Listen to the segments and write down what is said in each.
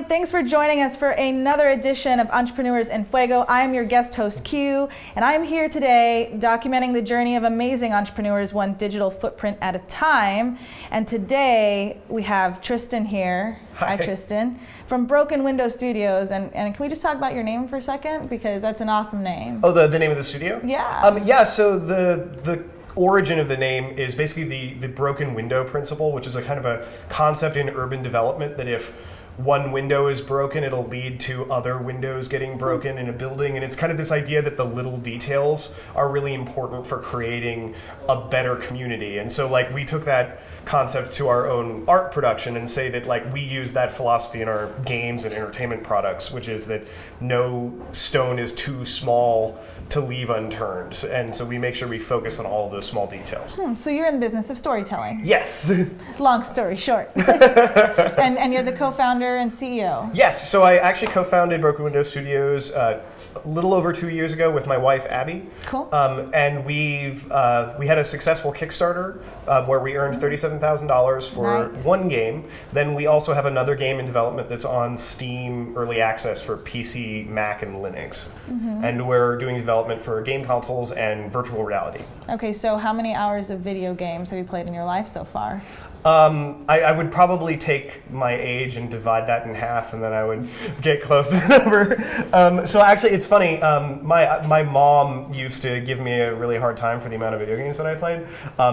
everyone. Thanks for joining us for another edition of Entrepreneurs in Fuego. I'm your guest host, Q, and I'm here today documenting the journey of amazing entrepreneurs one digital footprint at a time. And today we have Tristan here. Hi, Tristan. From Broken Window Studios. And can we just talk about your name for a second? Because that's an awesome name. Oh, the name of the studio? Yeah. So the origin of the name is basically the broken window principle, which is a kind of a concept in urban development that if one window is broken, it'll lead to other windows getting broken in a building. And it's kind of this idea that the little details are really important for creating a better community. And so like we took that concept to our own art production and say that like we use that philosophy in our games and entertainment products, which is that no stone is too small to leave unturned. And so we make sure we focus on all of those small details. So you're in the business of storytelling. Yes. Long story short. and you're the co-founder and CEO. Yes, so I actually co-founded Broken Window Studios a little over 2 years ago with my wife, Abby. Cool. And we had a successful Kickstarter where we earned $37,000 for one game. Then we also have another game in development that's on Steam Early Access for PC, Mac, and Linux. Mm-hmm. And we're doing development for game consoles and virtual reality. Okay, so how many hours of video games have you played in your life so far? I would probably take my age and divide that in half, and then I would get close to the number. So actually, it's funny. My mom used to give me a really hard time for the amount of video games that I played,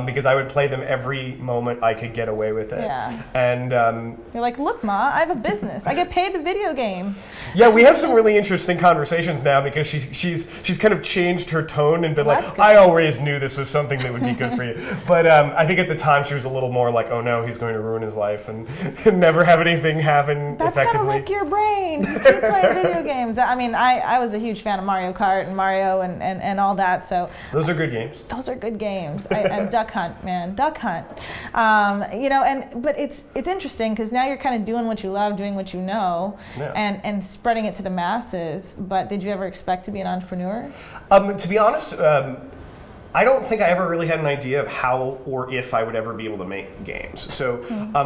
because I would play them every moment I could get away with it. Yeah. And you're like, look, Ma, I have a business. I get paid the video game. Yeah, we have some really interesting conversations now because she's kind of changed her tone and been like, I always knew this was something that would be good for you. But I think at the time she was a little more like, oh no, he's going to ruin his life and never have anything happen That's effectively. That's gonna wreck your brain. You keep playing video games. I mean, I was a huge fan of Mario Kart and Mario and all that. So those are good games. Those are good games. And Duck Hunt, man, Duck Hunt. But it's interesting because now you're kind of doing what you love, doing what you know, and spreading it to the masses. But did you ever expect to be an entrepreneur? To be honest, I don't think I ever really had an idea of how or if I would ever be able to make games. So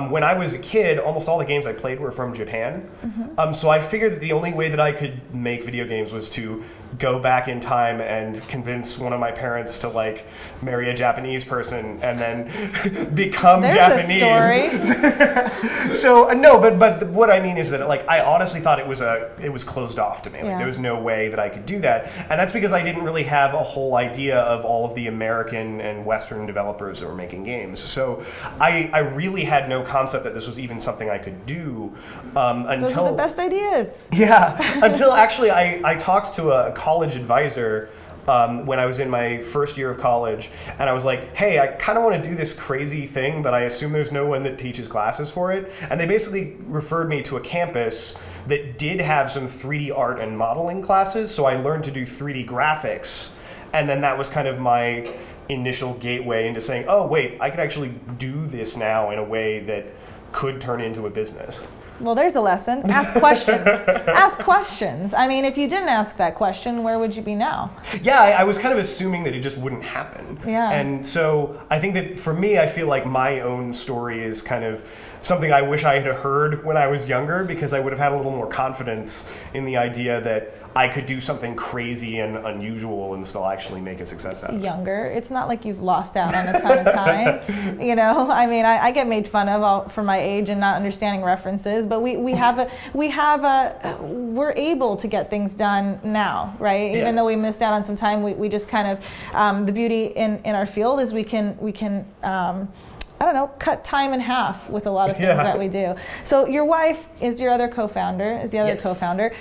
when I was a kid, almost all the games I played were from Japan. Mm-hmm. So I figured that the only way that I could make video games was to go back in time and convince one of my parents to like marry a Japanese person and then become Japanese. A story. So no, but what I mean is that like I honestly thought it was closed off to me. Like there was no way that I could do that, and that's because I didn't really have a whole idea of all of the American and Western developers that were making games. So I really had no concept that this was even something I could do until those are the best ideas. Yeah, until actually I talked to a college advisor when I was in my first year of college, and I was like, hey, I kind of want to do this crazy thing, but I assume there's no one that teaches classes for it. And they basically referred me to a campus that did have some 3D art and modeling classes, so I learned to do 3D graphics, and then that was kind of my initial gateway into saying, oh wait, I could actually do this now in a way that could turn into a business. Well, there's a lesson. Ask questions. Ask questions. I mean, if you didn't ask that question, where would you be now? Yeah, I was kind of assuming that it just wouldn't happen. Yeah. And so I think that for me, I feel like my own story is kind of something I wish I had heard when I was younger, because I would have had a little more confidence in the idea that I could do something crazy and unusual and still actually make a success out of it. Younger, it's not like you've lost out on a ton of time. You know, I mean, I get made fun of for my age and not understanding references, but we're able to get things done now, right? Yeah. Even though we missed out on some time, we just kind of the beauty in our field is we can I don't know, cut time in half with a lot of things that we do. So your wife is your other co-founder, co-founder.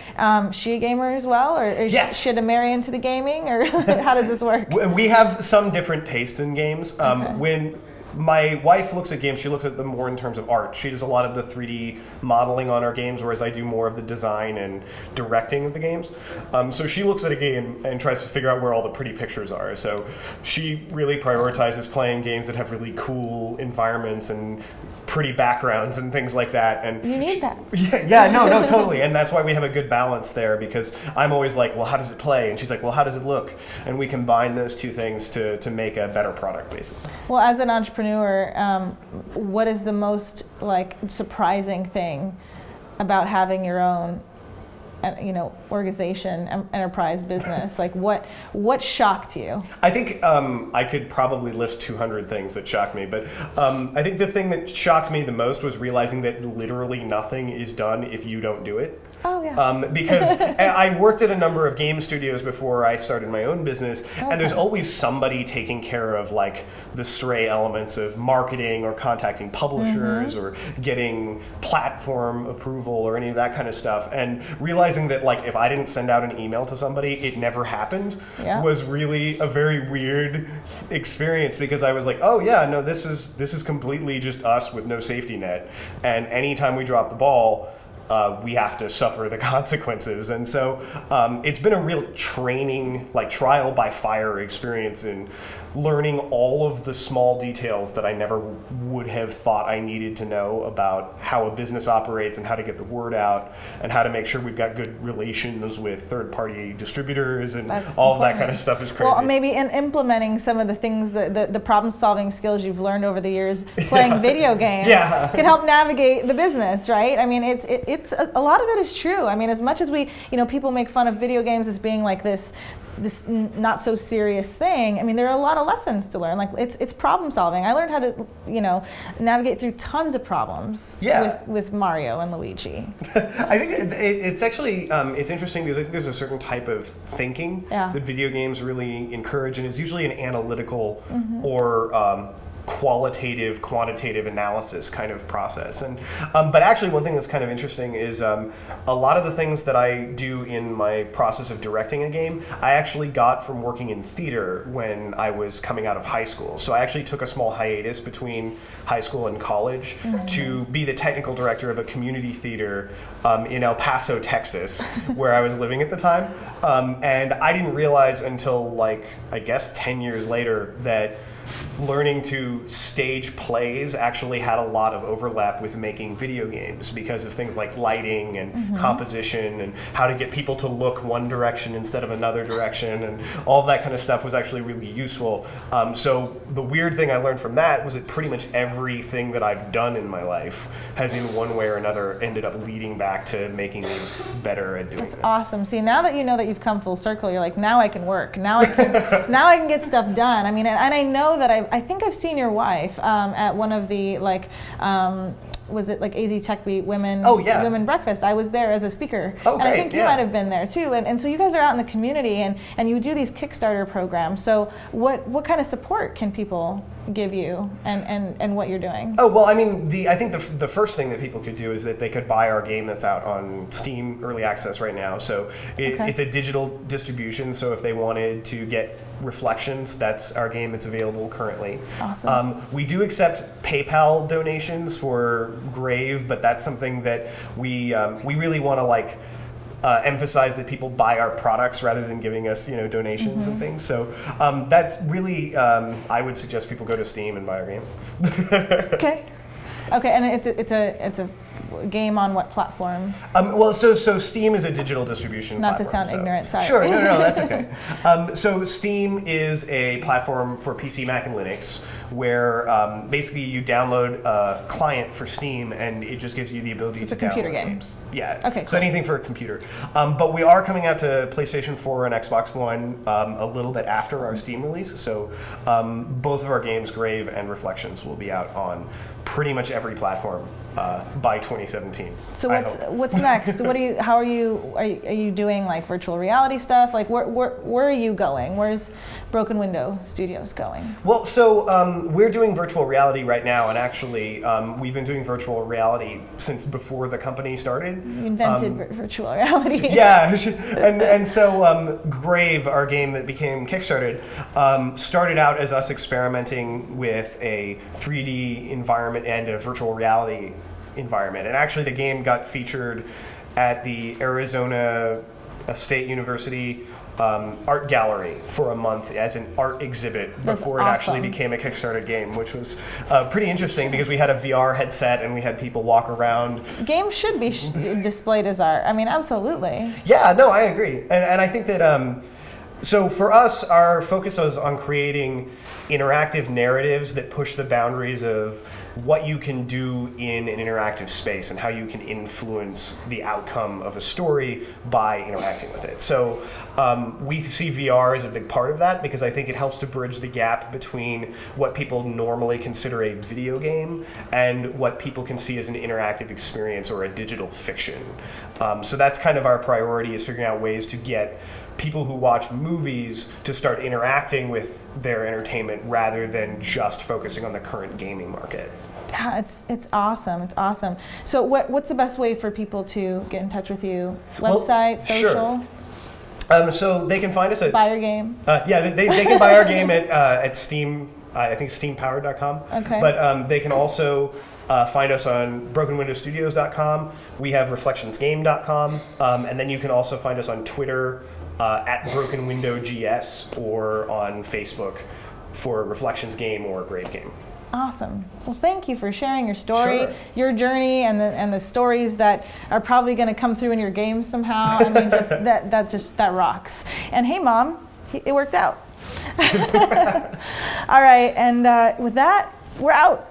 She a gamer as well, or is she to marry into the gaming, or how does this work? We have some different tastes in games. When my wife looks at games, she looks at them more in terms of art. She does a lot of the 3D modeling on our games, whereas I do more of the design and directing of the games. So she looks at a game and tries to figure out where all the pretty pictures are. So she really prioritizes playing games that have really cool environments and pretty backgrounds and things like that. And you need that. No, totally. And that's why we have a good balance there, because I'm always like, well, how does it play? And she's like, well, how does it look? And we combine those two things to make a better product, basically. Well, as an entrepreneur, what is the most surprising thing about having your own organization, enterprise business? Like what shocked you? I think I could probably list 200 things that shocked me, but I think the thing that shocked me the most was realizing that literally nothing is done if you don't do it. Oh, yeah. Because I worked at a number of game studios before I started my own business, and there's always somebody taking care of like the stray elements of marketing or contacting publishers or getting platform approval or any of that kind of stuff. And realizing that like if I didn't send out an email to somebody, it never happened was really a very weird experience, because I was like, oh yeah, no, this is completely just us with no safety net, and anytime we drop the ball, we have to suffer the consequences. And so it's been a real training, like trial by fire experience in learning all of the small details that I never would have thought I needed to know about how a business operates and how to get the word out and how to make sure we've got good relations with third-party distributors, and all of that kind of stuff is crazy. Well, maybe in implementing some of the things, the problem-solving skills you've learned over the years playing video games can help navigate the business, right? I mean, it's a lot of it is true. I mean, as much as we, people make fun of video games as being like this not so serious thing, I mean, there are a lot of lessons to learn. Like it's problem solving. I learned how to, navigate through tons of problems with Mario and Luigi. I think it's actually, it's interesting because I think there's a certain type of thinking that video games really encourage, and it's usually an analytical or qualitative, quantitative analysis kind of process. And but actually one thing that's kind of interesting is a lot of the things that I do in my process of directing a game, I actually got from working in theater when I was coming out of high school. So I actually took a small hiatus between high school and college to be the technical director of a community theater in El Paso, Texas, where I was living at the time. And I didn't realize until like, I guess 10 years later that learning to stage plays actually had a lot of overlap with making video games, because of things like lighting and composition and how to get people to look one direction instead of another direction, and all of that kind of stuff was actually really useful. So the weird thing I learned from that was that pretty much everything that I've done in my life has in one way or another ended up leading back to making me better at doing this. That's awesome. See, now that you know that you've come full circle, you're like, now I can work. Now I can now I can get stuff done. I mean, and I know that I think I've seen your wife at one of the was it like AZ Tech Week Women Breakfast? I was there as a speaker, and I think you might have been there too. And so you guys are out in the community, and you do these Kickstarter programs. So what kind of support can people give you, and what you're doing? Oh, well, I mean, I think the first thing that people could do is that they could buy our game that's out on Steam Early Access right now. So it's a digital distribution, so if they wanted to get Reflections, that's our game that's available currently. Awesome. We do accept PayPal donations for Grave, but that's something that we really want to emphasize that people buy our products rather than giving us donations and things. So that's really I would suggest people go to Steam and buy our game. Okay, and it's a game on what platform? So Steam is a digital distribution Not platform. to sound ignorant, sorry. Sure, no, that's okay. So Steam is a platform for PC, Mac, and Linux, where basically you download a client for Steam, and it just gives you the ability to download computer game. games. Yeah. Okay. So anything for a computer. But we are coming out to PlayStation 4 and Xbox One a little bit after our Steam release. So both of our games, Grave and Reflections, will be out on pretty much every platform by 2017. So what's next? How are you doing like virtual reality stuff? Like where are you going? Where's Broken Window Studios going? Well, so we're doing virtual reality right now, and actually we've been doing virtual reality since before the company started. You invented virtual reality. Yeah, and so Grave, our game that became Kickstarted, started out as us experimenting with a 3D environment and a virtual reality environment. And actually the game got featured at the Arizona State University art gallery for a month as an art exhibit before it actually became a Kickstarter game, which was pretty interesting because we had a VR headset and we had people walk around. Games should be displayed as art. I mean, absolutely. Yeah, no, I agree. And I think that so for us, our focus was on creating interactive narratives that push the boundaries of what you can do in an interactive space and how you can influence the outcome of a story by interacting with it. So we see VR as a big part of that because I think it helps to bridge the gap between what people normally consider a video game and what people can see as an interactive experience or a digital fiction. So that's kind of our priority, is figuring out ways to get people who watch movies to start interacting with their entertainment rather than just focusing on the current gaming market. Yeah, it's awesome. It's awesome. So what's the best way for people to get in touch with you? Website, social? Sure. So they can find us at... Buy your game? Yeah, they can buy our game at Steam, I think steampowered.com. Okay. But they can also find us on brokenwindowstudios.com. We have reflectionsgame.com. And then you can also find us on Twitter at brokenwindowgs or on Facebook for Reflections Game or Grave Game. Awesome. Well, thank you for sharing your story, Sure. your journey, and the stories that are probably going to come through in your games somehow. I mean, that rocks. And hey, Mom, it worked out. All right, and with that, we're out.